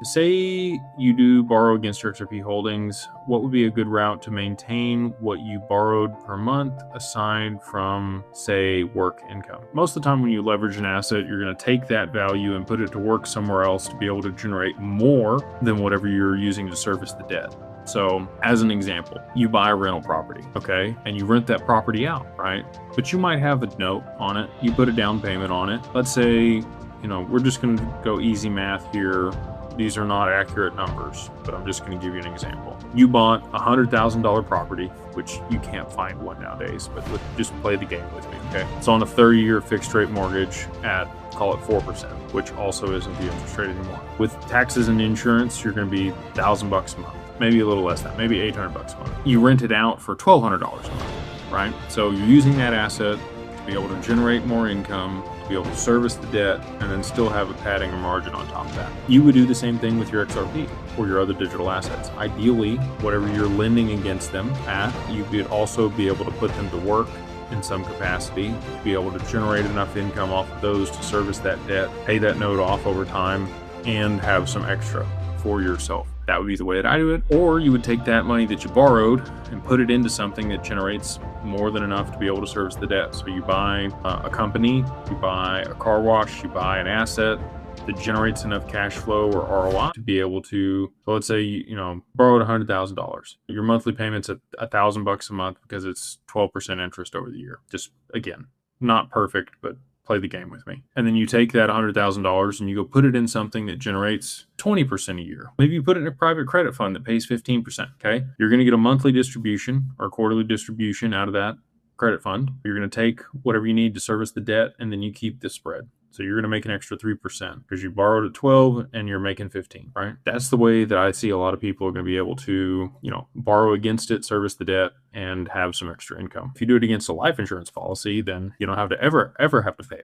Say you do borrow against your XRP holdings, what would be a good route to maintain what you borrowed per month aside from, say, work income? Most of the time when you leverage an asset, you're going to take that value and put it to work somewhere else to be able to generate more than whatever you're using to service the debt. So as an example, you buy a rental property, okay? And you rent that property out, right? But you might have a note on it. You put a down payment on it. Let's say, we're just going to go easy math here. These are not accurate numbers, but I'm just going to give you an example. You bought a $100,000 property, which you can't find one nowadays, but just play the game with me, okay? It's on a 30-year fixed rate mortgage at, call it 4%, which also isn't the interest rate anymore. With taxes and insurance, you're going to be $1,000 a month, maybe a little less than that, maybe $800 a month. You rent it out for $1,200 a month, right? So you're using that asset to be able to generate more income, to be able to service the debt, and then still have a padding or margin on top of that. You would do the same thing with your XRP or your other digital assets. Ideally, whatever you're lending against them at, you could also be able to put them to work in some capacity, to be able to generate enough income off of those to service that debt, pay that note off over time, and have some extra for yourself. That would be the way that I do it. Or you would take that money that you borrowed and put it into something that generates more than enough to be able to service the debt. So you buy a company, you buy a car wash, you buy an asset that generates enough cash flow or ROI to be able to, so let's say, borrowed $100,000. Your monthly payment's at $1,000 a month because it's 12% interest over the year. Just, again, not perfect, but play the game with me. And then you take that $100,000 and you go put it in something that generates 20% a year. Maybe you put it in a private credit fund that pays 15%, okay? You're going to get a monthly distribution or quarterly distribution out of that credit fund. You're going to take whatever you need to service the debt, and then you keep the spread. So you're going to make an extra 3% because you borrowed at 12 and you're making 15, right? That's the way that I see a lot of people are going to be able to, borrow against it, service the debt, and have some extra income. If you do it against a life insurance policy, then you don't have to ever have to pay.